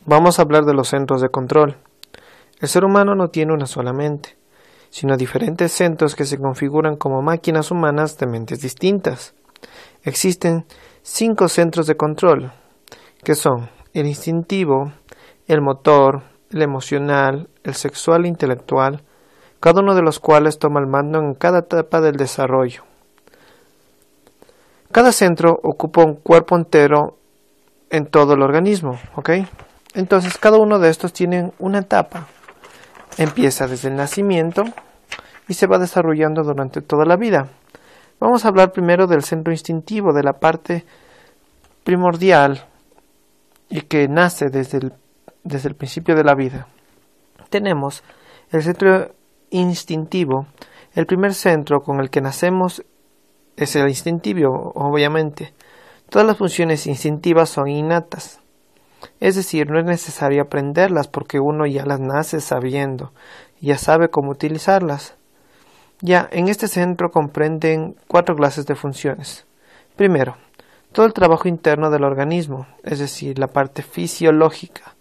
Vamos a hablar de los centros de control. El ser humano no tiene una sola mente, sino diferentes centros que se configuran como máquinas humanas de mentes distintas. Existen 5 centros de control, que son el instintivo, el motor, el emocional, el sexual e intelectual, cada uno de los cuales toma el mando en cada etapa del desarrollo. Cada centro ocupa un cuerpo entero en todo el organismo, ¿ok? Entonces cada uno de estos tiene una etapa. Empieza desde el nacimiento y se va desarrollando durante toda la vida. Vamos a hablar primero del centro instintivo, de la parte primordial y que nace desde el principio de la vida. Tenemos el centro instintivo. El primer centro con el que nacemos es el instintivo, obviamente. Todas las funciones instintivas son innatas. Es decir, no es necesario aprenderlas porque uno ya las nace sabiendo, ya sabe cómo utilizarlas. Ya, en este centro comprenden 4 clases de funciones. Primero, todo el trabajo interno del organismo, es decir, la parte fisiológica,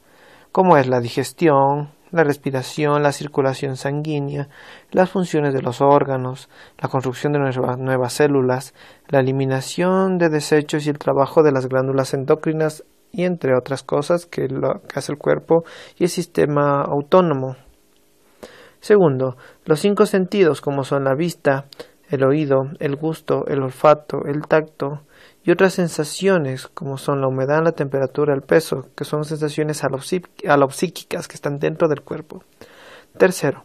como es la digestión, la respiración, la circulación sanguínea, las funciones de los órganos, la construcción de nuevas células, la eliminación de desechos y el trabajo de las glándulas endocrinas y entre otras cosas que hace el cuerpo y el sistema autónomo. Segundo, los 5 sentidos como son la vista, el oído, el gusto, el olfato, el tacto y otras sensaciones como son la humedad, la temperatura, el peso, que son sensaciones alopsíquicas que están dentro del cuerpo. Tercero,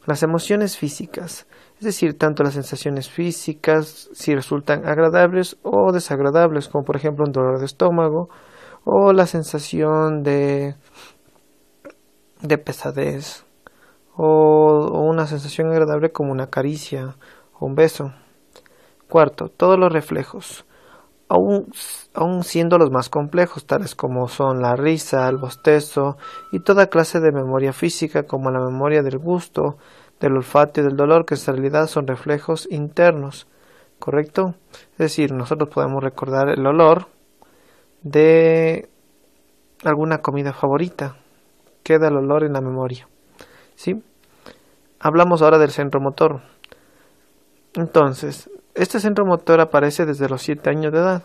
las emociones físicas, es decir, tanto las sensaciones físicas si resultan agradables o desagradables, como por ejemplo un dolor de estómago o la sensación de pesadez o una sensación agradable como una caricia o un beso. Cuarto, todos los reflejos, aun siendo los más complejos, tales como son la risa, el bostezo y toda clase de memoria física como la memoria del gusto, del olfato y del dolor, que en realidad son reflejos internos, ¿correcto? Es decir, nosotros podemos recordar el olor de alguna comida favorita, queda el olor en la memoria, ¿sí? Hablamos ahora del centro motor. Entonces, este centro motor aparece desde los 7 años de edad.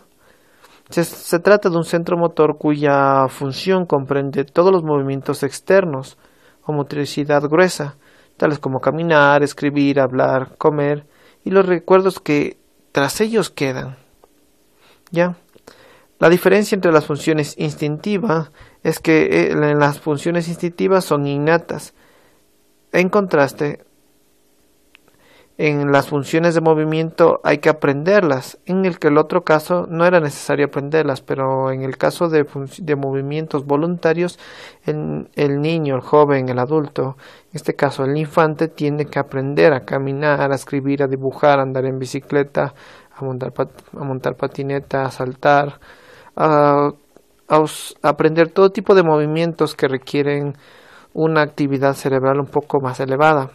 Se trata de un centro motor cuya función comprende todos los movimientos externos o motricidad gruesa, tales como caminar, escribir, hablar, comer y los recuerdos que tras ellos quedan. ¿Ya? La diferencia entre las funciones instintivas es que las funciones instintivas son innatas. En contraste, en las funciones de movimiento hay que aprenderlas, en el otro caso no era necesario aprenderlas, pero en el caso de movimientos voluntarios, el niño, el joven, el adulto, en este caso el infante, tiene que aprender a caminar, a escribir, a dibujar, a andar en bicicleta, a montar patineta, a saltar, a aprender todo tipo de movimientos que requieren una actividad cerebral un poco más elevada.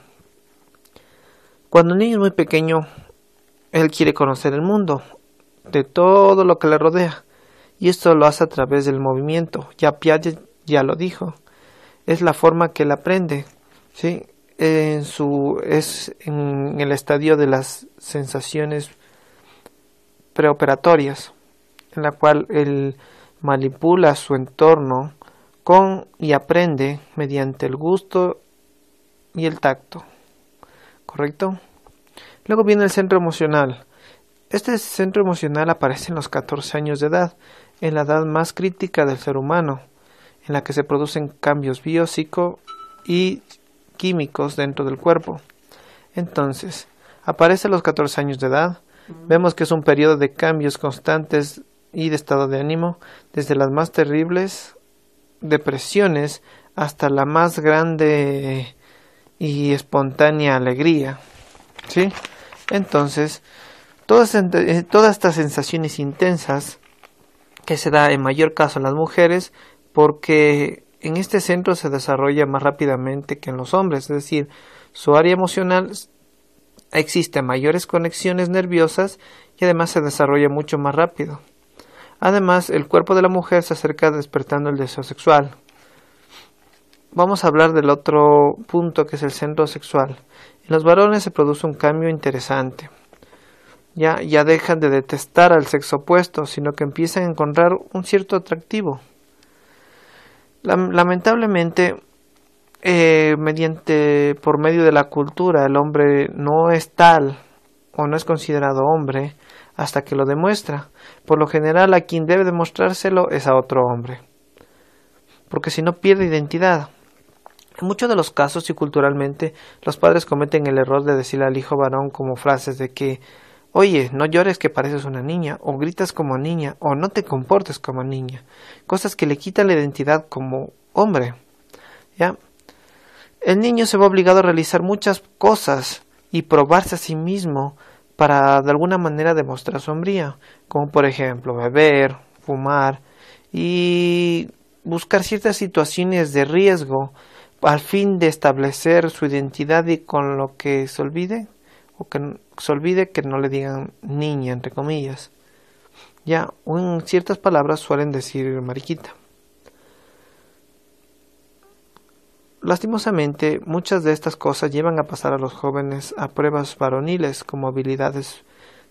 Cuando un niño es muy pequeño, él quiere conocer el mundo, de todo lo que le rodea, y esto lo hace a través del movimiento. Ya Piaget ya lo dijo, es la forma que él aprende, ¿sí? Es en el estadio de las sensaciones preoperatorias, en la cual él manipula su entorno y aprende mediante el gusto y el tacto. ¿Correcto? Luego viene el centro emocional. Este centro emocional aparece en los 14 años de edad, en la edad más crítica del ser humano, en la que se producen cambios biopsico y químicos dentro del cuerpo. Entonces, aparece a los 14 años de edad. Vemos que es un periodo de cambios constantes y de estado de ánimo, desde las más terribles depresiones hasta la más grande y espontánea alegría, ¿sí? Entonces, todas estas sensaciones intensas que se da en mayor caso en las mujeres, porque en este centro se desarrolla más rápidamente que en los hombres, es decir, su área emocional existen mayores conexiones nerviosas y además se desarrolla mucho más rápido. Además, el cuerpo de la mujer se acerca despertando el deseo sexual. vamos a hablar del otro punto, que es el centro sexual. En los varones se produce un cambio interesante. Ya dejan de detestar al sexo opuesto, sino que empiezan a encontrar un cierto atractivo. Lamentablemente, por medio de la cultura, el hombre no es tal o no es considerado hombre hasta que lo demuestra. Por lo general, a quien debe demostrárselo es a otro hombre, porque si no pierde identidad. En muchos de los casos y culturalmente, los padres cometen el error de decirle al hijo varón como frases de que: oye, no llores que pareces una niña, o gritas como niña, o no te comportes como niña. Cosas que le quitan la identidad como hombre. ¿Ya? El niño se ve obligado a realizar muchas cosas y probarse a sí mismo para de alguna manera demostrar su hombría, como por ejemplo beber, fumar y buscar ciertas situaciones de riesgo al fin de establecer su identidad y con lo que se olvide que no le digan niña, entre comillas. Ya, en ciertas palabras suelen decir mariquita. Lastimosamente, muchas de estas cosas llevan a pasar a los jóvenes a pruebas varoniles, como habilidades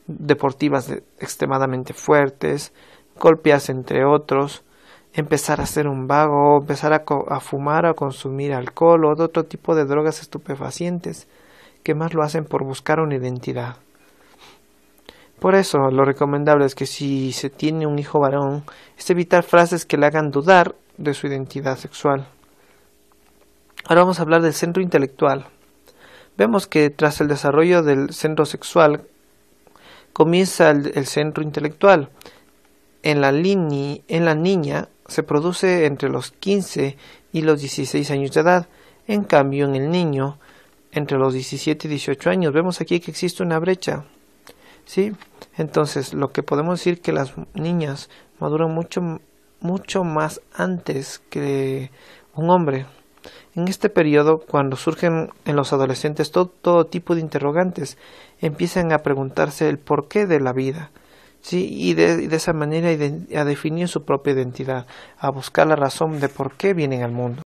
deportivas extremadamente fuertes, golpearse entre otros, empezar a ser un vago, empezar a fumar o a consumir alcohol o otro tipo de drogas estupefacientes, que más lo hacen por buscar una identidad. Por eso, lo recomendable es que si se tiene un hijo varón, es evitar frases que le hagan dudar de su identidad sexual. Ahora vamos a hablar del centro intelectual. Vemos que tras el desarrollo del centro sexual, comienza el centro intelectual. En la niña se produce entre los 15 y los 16 años de edad. En cambio, en el niño, entre los 17 y 18 años. Vemos aquí que existe una brecha. ¿Sí? Entonces, lo que podemos decir que las niñas maduran mucho más antes que un hombre. En este periodo, cuando surgen en los adolescentes todo tipo de interrogantes, empiezan a preguntarse el porqué de la vida, ¿sí? Y de esa manera a definir su propia identidad, a buscar la razón de por qué vienen al mundo.